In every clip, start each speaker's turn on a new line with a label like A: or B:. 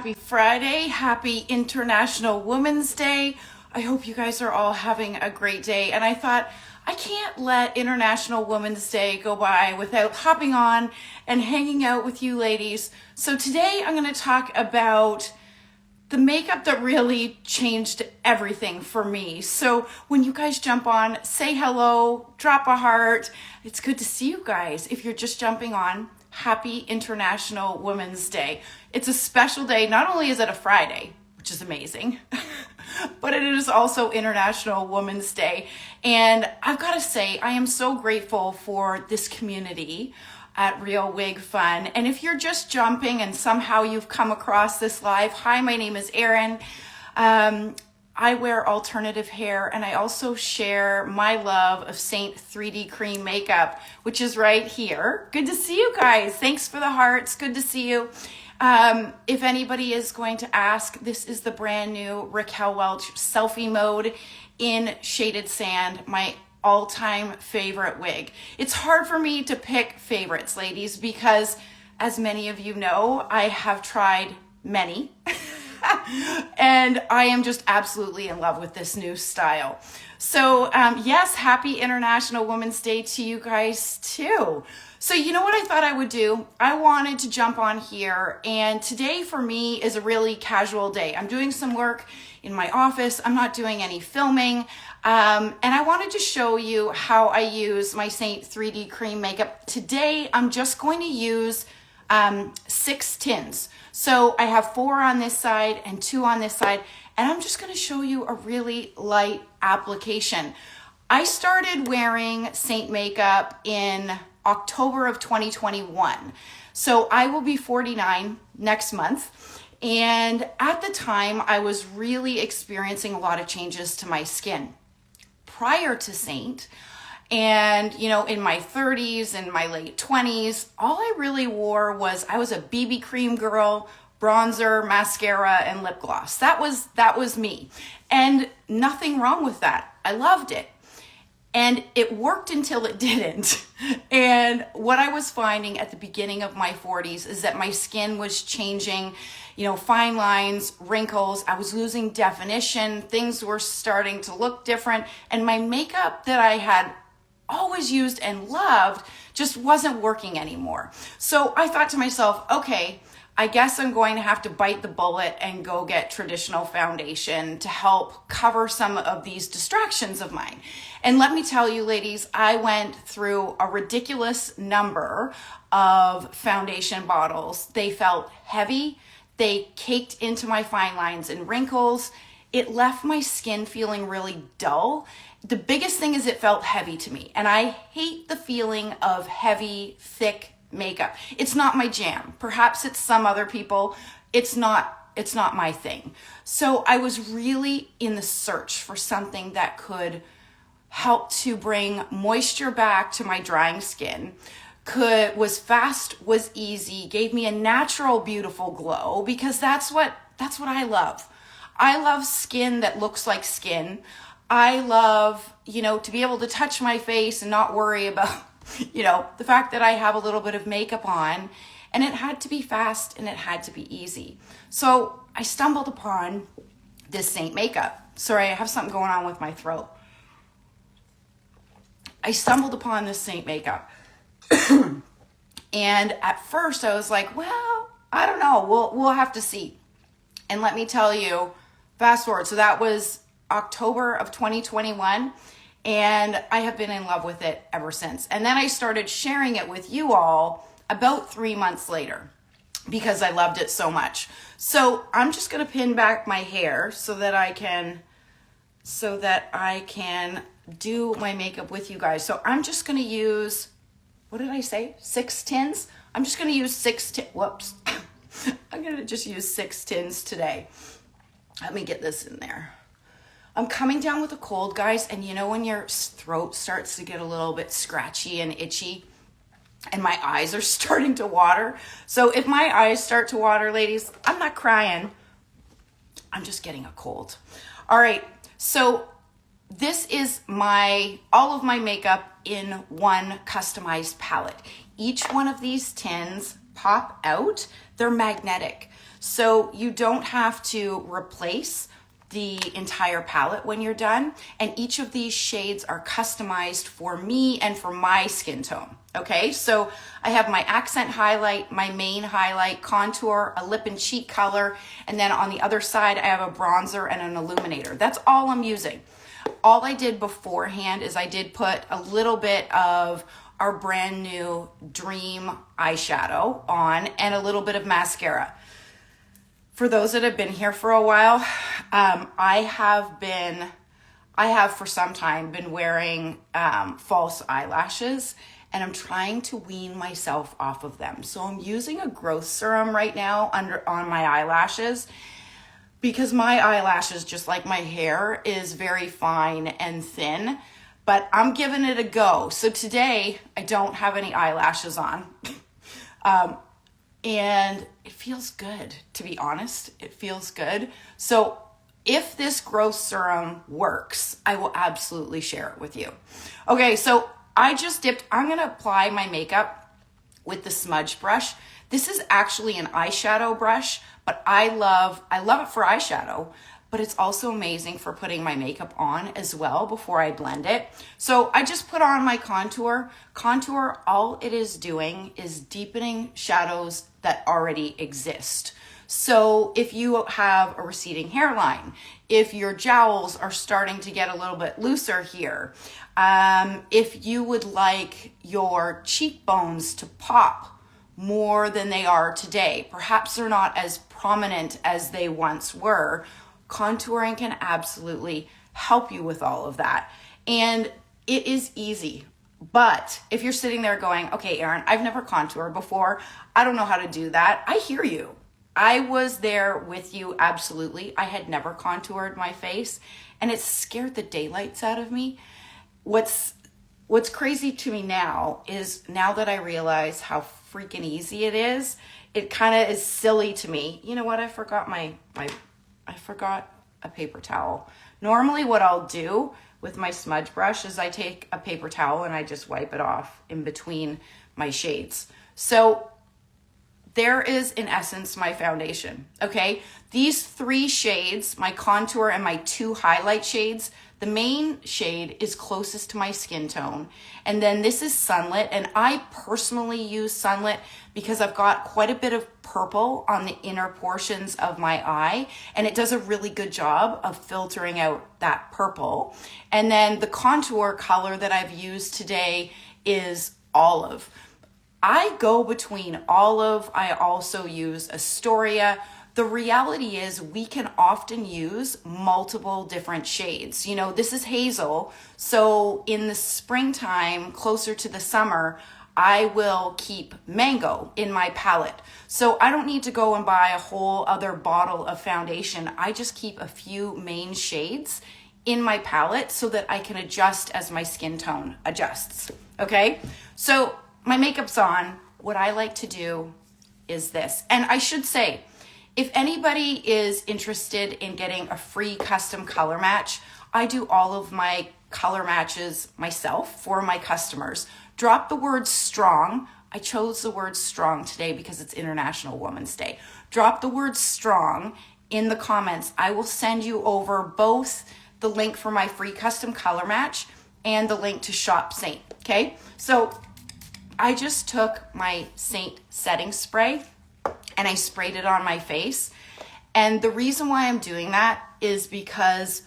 A: Happy Friday. Happy International Women's Day. I hope you guys are all having a great day. And I thought, I can't let International Women's Day go by without hopping on and hanging out with you ladies. So today I'm going to talk about the makeup that really changed everything for me. So when you guys jump on, say hello, drop a heart. It's good to see you guys. If you're just jumping on, happy International Women's Day. It's a special day. Not only is it a Friday, which is amazing, but it is also International Women's Day. And I've got to say, I am so grateful for this community at Real Wig Fun. And if you're just jumping and somehow you've come across this live, hi, my name is Erin. I wear alternative hair, and I also share my love of SEINT 3D cream makeup, which is right here. Good to see you guys. Thanks for the hearts. Good to see you. If anybody is going to ask, this is the brand new Raquel Welch Selfie Mode in Shaded Sand, my all-time favorite wig. It's hard for me to pick favorites, ladies, because as many of you know, I have tried many. And I am just absolutely in love with this new style. So yes, happy International Women's Day to you guys too. So you know what I thought I would do? I wanted to jump on here, and today for me is a really casual day. I'm doing some work in my office. I'm not doing any filming. And I wanted to show you how I use my SEINT 3D cream makeup. Today, I'm just going to use 6 tins. So I have 4 on this side and 2 on this side, and I'm just going to show you a really light application. I started wearing SEINT makeup in October of 2021. So I will be 49 next month. And at the time, I was really experiencing a lot of changes to my skin. Prior to SEINT, and you know, in my 30s and my late 20s, all I really wore was, I was a BB cream girl, bronzer, mascara, and lip gloss. That was me. And nothing wrong with that. I loved it. And it worked until it didn't. And what I was finding at the beginning of my 40s is that my skin was changing, you know, fine lines, wrinkles. I was losing definition. Things were starting to look different. And my makeup that I had always used and loved just wasn't working anymore. So I thought to myself, okay, I guess I'm going to have to bite the bullet and go get traditional foundation to help cover some of these distractions of mine. And let me tell you, ladies, I went through a ridiculous number of foundation bottles. They felt heavy. They caked into my fine lines and wrinkles. It left my skin feeling really dull. The biggest thing is it felt heavy to me. And I hate the feeling of heavy, thick makeup. It's not my jam. Perhaps it's some other people. It's not my thing. So I was really in the search for something that could help to bring moisture back to my drying skin, was fast, was easy, gave me a natural, beautiful glow, because that's what I love. I love skin that looks like skin. I love, you know, to be able to touch my face and not worry about, you know, the fact that I have a little bit of makeup on, and it had to be fast and it had to be easy. So I stumbled upon this SEINT makeup. Sorry, I have something going on with my throat. I stumbled upon this SEINT makeup. And at first I was like, well, I don't know. We'll have to see. And let me tell you, fast forward. So that was October of 2021. And I have been in love with it ever since. And then I started sharing it with you all about 3 months later because I loved it so much. So I'm just going to pin back my hair so that I can do my makeup with you guys. So I'm just going to use, what did I say? 6 tins? I'm just going to use 6 tins. Whoops. I'm going to just use 6 tins today. Let me get this in there. I'm coming down with a cold, guys, and you know when your throat starts to get a little bit scratchy and itchy, and my eyes are starting to water? So if my eyes start to water, ladies, I'm not crying. I'm just getting a cold. All right, so this is all of my makeup in one customized palette. Each one of these tins pop out. They're magnetic. So you don't have to replace the entire palette when you're done. And each of these shades are customized for me and for my skin tone. Okay, so I have my accent highlight, my main highlight, contour, a lip and cheek color, and then on the other side I have a bronzer and an illuminator. That's all I'm using. All I did beforehand is I did put a little bit of our brand new Dream eyeshadow on and a little bit of mascara. For those that have been here for a while, I have for some time been wearing false eyelashes, and I'm trying to wean myself off of them. So I'm using a growth serum right now on my eyelashes, because my eyelashes, just like my hair, is very fine and thin, but I'm giving it a go. So today I don't have any eyelashes on. And it feels good, to be honest. It feels good. So if this growth serum works, I will absolutely share it with you. Okay, so I just dipped. I'm going to apply my makeup with the smudge brush. This is actually an eyeshadow brush, but I love it for eyeshadow, but it's also amazing for putting my makeup on as well before I blend it. So I just put on my contour. Contour, all it is doing is deepening shadows that already exist. So if you have a receding hairline, if your jowls are starting to get a little bit looser here, if you would like your cheekbones to pop more than they are today, perhaps they're not as prominent as they once were, contouring can absolutely help you with all of that. And it is easy. But if you're sitting there going, okay, Erin, I've never contoured before, I don't know how to do that, I hear you. I was there with you, absolutely. I had never contoured my face, and it scared the daylights out of me. What's crazy to me now is, now that I realize how freaking easy it is, it kind of is silly to me. You know what? I forgot I forgot a paper towel. Normally what I'll do with my smudge brush is I take a paper towel and I just wipe it off in between my shades. So there is, in essence, my foundation, okay? These three shades, my contour and my two highlight shades, the main shade is closest to my skin tone. And then this is Sunlit, and I personally use Sunlit because I've got quite a bit of purple on the inner portions of my eye, and it does a really good job of filtering out that purple. And then the contour color that I've used today is Olive. I go between Olive. I also use Astoria. The reality is we can often use multiple different shades. You know, this is Hazel. So in the springtime, closer to the summer, I will keep Mango in my palette. So I don't need to go and buy a whole other bottle of foundation. I just keep a few main shades in my palette so that I can adjust as my skin tone adjusts. Okay, so my makeup's on. What I like to do is this. And I should say, if anybody is interested in getting a free custom color match, I do all of my color matches myself for my customers. Drop the word strong. I chose the word strong today because it's International Women's Day. Drop the word strong in the comments. I will send you over both the link for my free custom color match and the link to shop SEINT. Okay, so I just took my SEINT setting spray and I sprayed it on my face. And the reason why I'm doing that is because,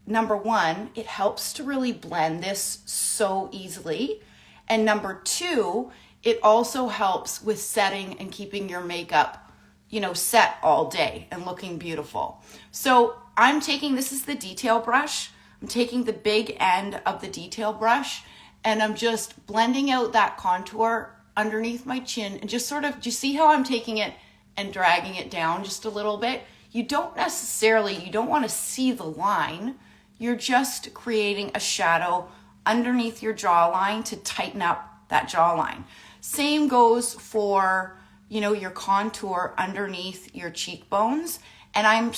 A: number one, it helps to really blend this so easily. And number two, it also helps with setting and keeping your makeup, you know, set all day and looking beautiful. So I'm taking, this is the detail brush. I'm taking the big end of the detail brush and I'm just blending out that contour underneath my chin and just sort of, do you see how I'm taking it and dragging it down just a little bit? You don't want to see the line. You're just creating a shadow underneath your jawline to tighten up that jawline. Same goes for, you know, your contour underneath your cheekbones. And I'm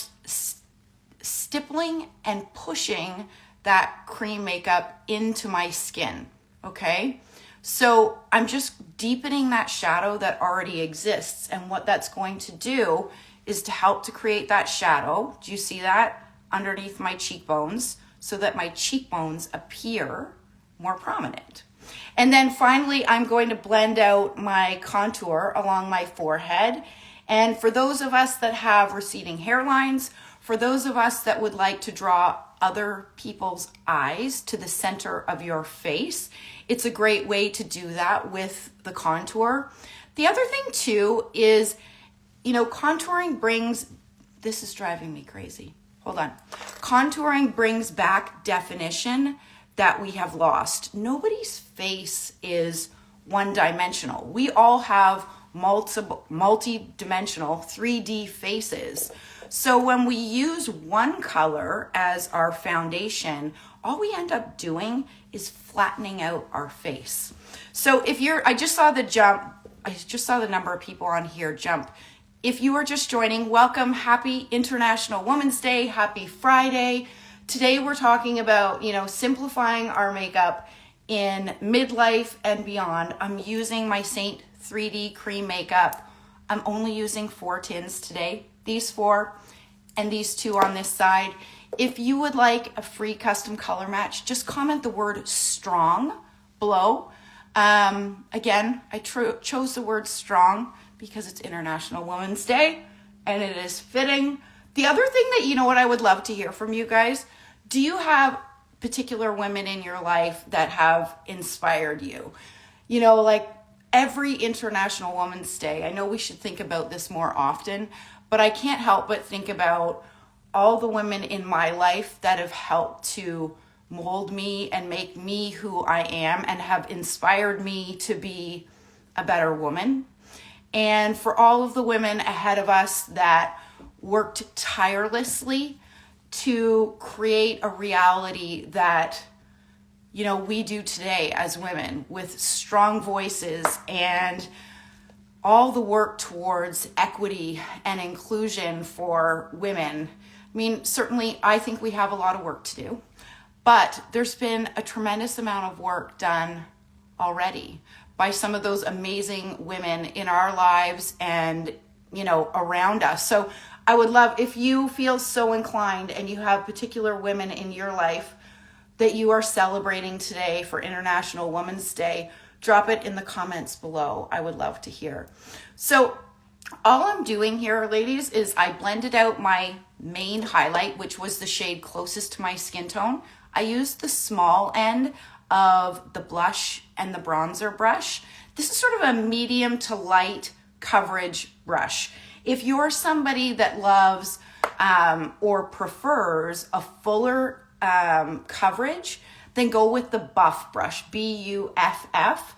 A: stippling and pushing that cream makeup into my skin, okay? So I'm just deepening that shadow that already exists. And what that's going to do is to help to create that shadow. Do you see that? Underneath my cheekbones, so that my cheekbones appear more prominent. And then finally, I'm going to blend out my contour along my forehead. And for those of us that have receding hairlines, for those of us that would like to draw other people's eyes to the center of your face, it's a great way to do that with the contour. The other thing too is, contouring brings, this is driving me crazy. Hold on. Contouring brings back definition that we have lost. Nobody's face is one-dimensional. We all have multi-dimensional 3D faces. So when we use one color as our foundation, all we end up doing is flattening out our face. So I just saw the number of people on here jump. If you are just joining, welcome. Happy International Women's Day. Happy Friday. Today we're talking about, simplifying our makeup in midlife and beyond. I'm using my SEINT 3D cream makeup. I'm only using 4 tins today. These 4 and these 2 on this side. If you would like a free custom color match, just comment the word strong below. Again, I chose the word strong because it's International Women's Day and it is fitting. The other thing that, what I would love to hear from you guys, do you have particular women in your life that have inspired you? Like every International Women's Day, I know we should think about this more often, but I can't help but think about all the women in my life that have helped to mold me and make me who I am and have inspired me to be a better woman. And for all of the women ahead of us that worked tirelessly to create a reality that, we do today as women with strong voices and all the work towards equity and inclusion for women. Certainly I think we have a lot of work to do, but there's been a tremendous amount of work done already by some of those amazing women in our lives and, around us. So I would love if you feel so inclined and you have particular women in your life that you are celebrating today for International Women's Day, drop it in the comments below. I would love to hear. So all I'm doing here, ladies, is I blended out my main highlight, which was the shade closest to my skin tone. I used the small end of the blush and the bronzer brush. This is sort of a medium to light coverage brush. If you're somebody that loves or prefers a fuller coverage, then go with the buff brush, B-U-F-F,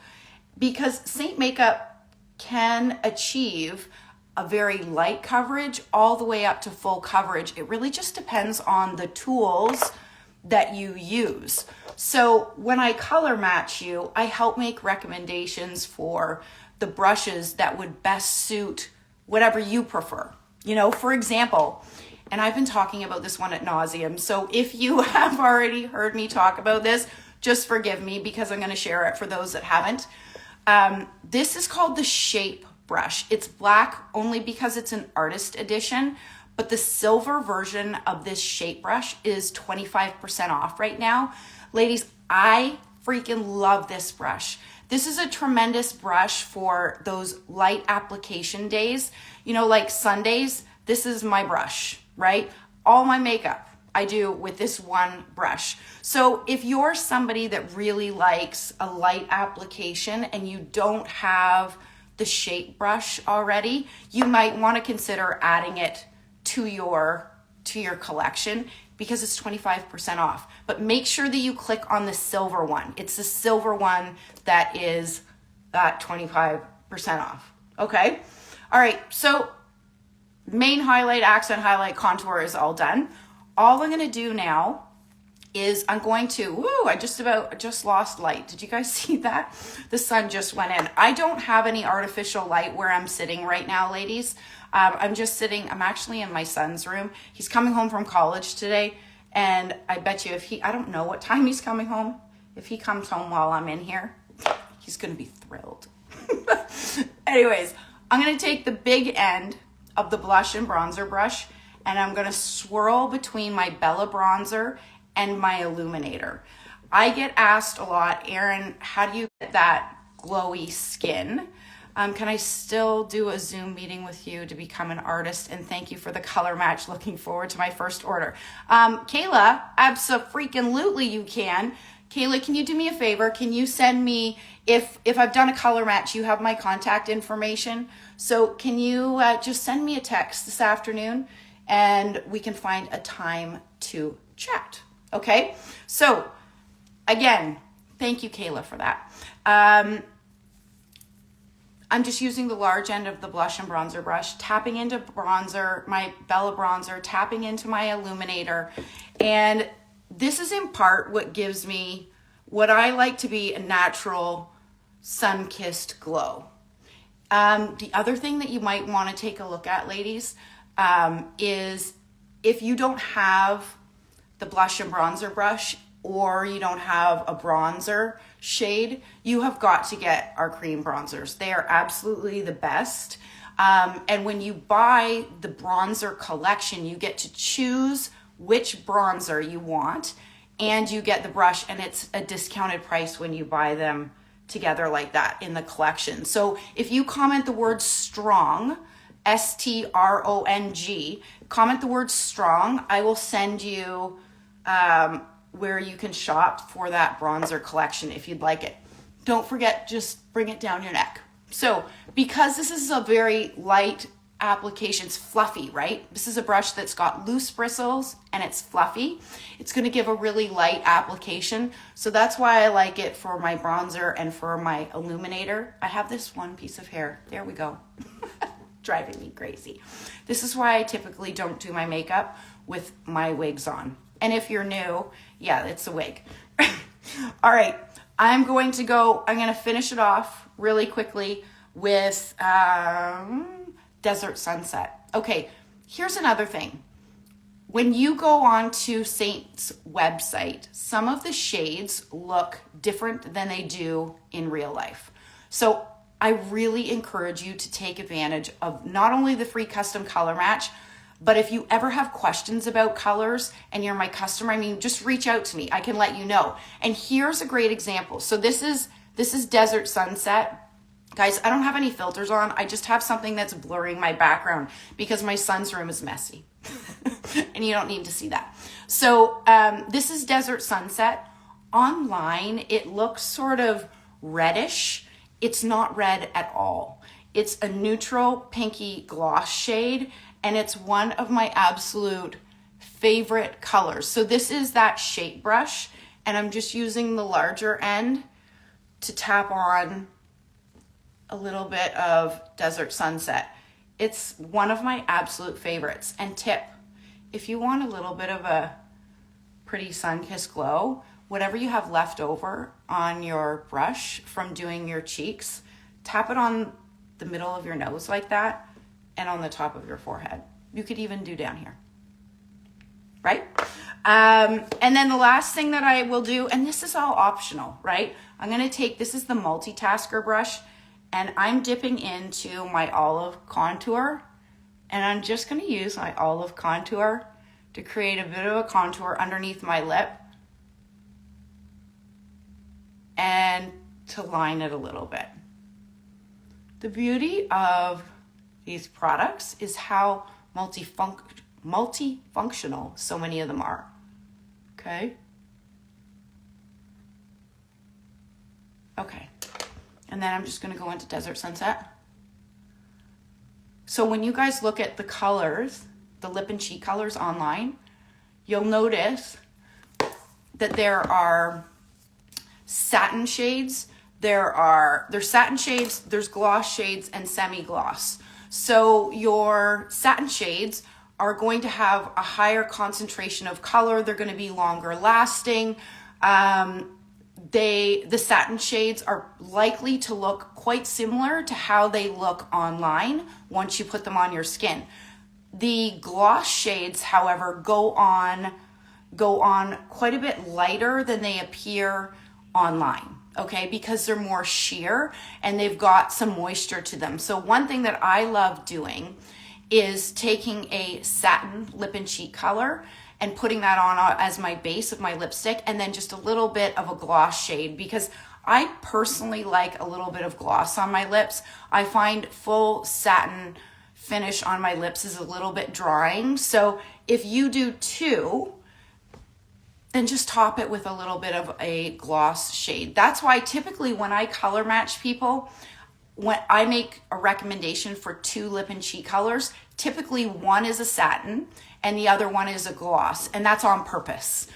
A: because SEINT makeup can achieve a very light coverage all the way up to full coverage. It really just depends on the tools that you use. So when I color match you, I help make recommendations for the brushes that would best suit whatever you prefer. For example, and I've been talking about this one ad nauseum, so if you have already heard me talk about this, just forgive me because I'm going to share it for those that haven't. This is called the Shape brush. It's black only because it's an artist edition, but the silver version of this Shape brush is 25% off right now. Ladies, I freaking love this brush. This is a tremendous brush for those light application days. Like Sundays, this is my brush, right? All my makeup I do with this one brush. So if you're somebody that really likes a light application and you don't have the Shape brush already, you might want to consider adding it to your collection because it's 25% off. But make sure that you click on the silver one. It's the silver one that is that 25% off. Okay? All right, so main highlight, accent highlight, contour is all done. All I'm going to do now is I'm going to, I just lost light. Did you guys see that? The sun just went in. I don't have any artificial light where I'm sitting right now, ladies. I'm actually in my son's room. He's coming home from college today. And I bet you I don't know what time he's coming home. If he comes home while I'm in here, He's going to be thrilled. Anyways, I'm going to take the big end of the blush and bronzer brush, and I'm going to swirl between my Bella bronzer and my Illuminator. I get asked a lot, Erin, how do you get that glowy skin? Can I still do a Zoom meeting with you to become an artist? And thank you for the color match. Looking forward to my first order. Kayla, abso-freaking-lutely you can. Kayla, can you do me a favor? Can you send me, if I've done a color match, you have my contact information. So can you just send me a text this afternoon and we can find a time to chat, okay? So again, thank you, Kayla, for that. I'm just using the large end of the blush and bronzer brush, tapping into bronzer, my Bella bronzer, tapping into my Illuminator. And this is in part what gives me what I like to be a natural sun-kissed glow. The other thing that you might want to take a look at, ladies, is if you don't have the blush and bronzer brush, or you don't have a bronzer shade, you have got to get our cream bronzers. They are absolutely the best. And when you buy the bronzer collection, you get to choose which bronzer you want, and you get the brush, and it's a discounted price when you buy them together like that in the collection. So if you comment the word strong, STRONG, comment the word strong, I will send you where you can shop for that bronzer collection if you'd like it. Don't forget, just bring it down your neck. So because this is a very light application, it's fluffy, right? This is a brush that's got loose bristles and it's fluffy. It's going to give a really light application. So that's why I like it for my bronzer and for my Illuminator. I have this one piece of hair. There we go. Driving me crazy. This is why I typically don't do my makeup with my wigs on. And if you're new, yeah, it's a wig. All right, I'm going to finish it off really quickly with Desert Sunset. Okay, here's another thing. When you go on to SEINT's website, some of the shades look different than they do in real life. So I really encourage you to take advantage of not only the free custom color match, but if you ever have questions about colors and you're my customer, just reach out to me. I can let you know. And here's a great example. So this is Desert Sunset. Guys, I don't have any filters on. I just have something that's blurring my background because my son's room is messy. And you don't need to see that. So this is Desert Sunset. Online, it looks sort of reddish. It's not red at all. It's a neutral pinky gloss shade, and it's one of my absolute favorite colors. So this is that shape brush, and I'm just using the larger end to tap on a little bit of Desert Sunset. It's one of my absolute favorites. And tip, if you want a little bit of a pretty sun-kissed glow, whatever you have left over on your brush from doing your cheeks, tap it on the middle of your nose like that, and on the top of your forehead. You could even do down here, right? And then the last thing that I will do, and this is all optional, right? I'm gonna take, this is the multitasker brush, and I'm dipping into my olive contour, and I'm just gonna use my olive contour to create a bit of a contour underneath my lip and to line it a little bit. The beauty of these products is how multifunctional so many of them are, okay? Okay, and then I'm just gonna go into Desert Sunset. So when you guys look at the colors, the lip and cheek colors online, you'll notice that there are satin shades, there's satin shades, there's gloss shades, and semi-gloss. So your satin shades are going to have a higher concentration of color. They're going to be longer lasting. The satin shades are likely to look quite similar to how they look online once you put them on your skin. The gloss shades, however, go on quite a bit lighter than they appear online. okay, because they're more sheer and they've got some moisture to them. So one thing that I love doing is taking a satin lip and cheek color and putting that on as my base of my lipstick, and then just a little bit of a gloss shade, because I personally like a little bit of gloss on my lips. I find full satin finish on my lips is a little bit drying. So if you do too, then just top it with a little bit of a gloss shade. That's why typically when I color match people, when I make a recommendation for 2 lip and cheek colors, typically one is a satin and the other one is a gloss, and that's on purpose.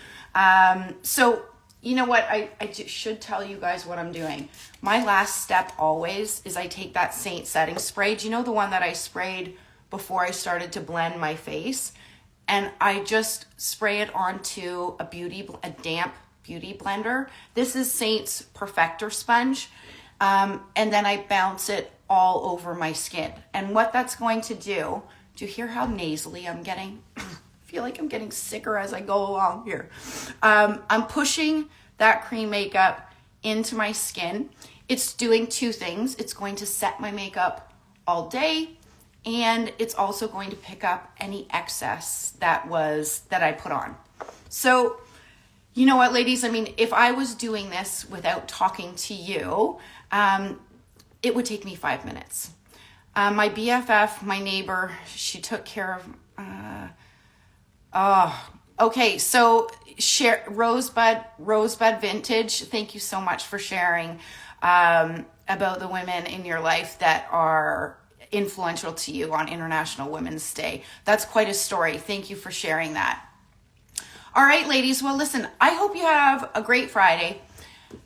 A: So you know what, I should tell you guys what I'm doing. My last step always is I take that SEINT setting spray. Do you know the one that I sprayed before I started to blend my face? And I just spray it onto a damp beauty blender. This is SEINT's Perfector sponge. And then I bounce it all over my skin. And what that's going to do you hear how nasally I'm getting? I feel like I'm getting sicker as I go along here. I'm pushing that cream makeup into my skin. It's doing 2 things. It's going to set my makeup all day, and it's also going to pick up any excess that I put on. So, you know what, ladies? I mean, if I was doing this without talking to you, it would take me 5 minutes. My BFF, my neighbor, she took care of, okay, so Rosebud Vintage, thank you so much for sharing about the women in your life that are influential to you on International Women's Day. That's quite a story. Thank you for sharing that. All right, ladies. Well, listen, I hope you have a great Friday.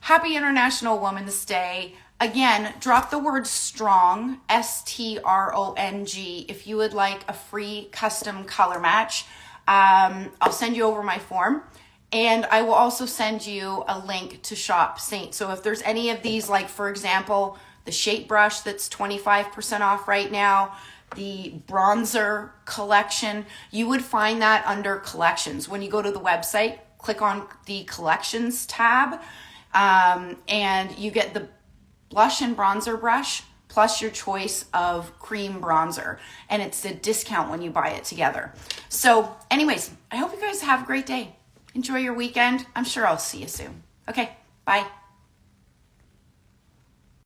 A: Happy International Women's Day. Again, drop the word STRONG, STRONG, if you would like a free custom color match. I'll send you over my form, and I will also send you a link to shop SEINT. So if there's any of these, like for example, the shape brush that's 25% off right now, the bronzer collection, you would find that under collections. When you go to the website, click on the collections tab, and you get the blush and bronzer brush plus your choice of cream bronzer, and it's a discount when you buy it together. So anyways, I hope you guys have a great day. Enjoy your weekend. I'm sure I'll see you soon. Okay, bye.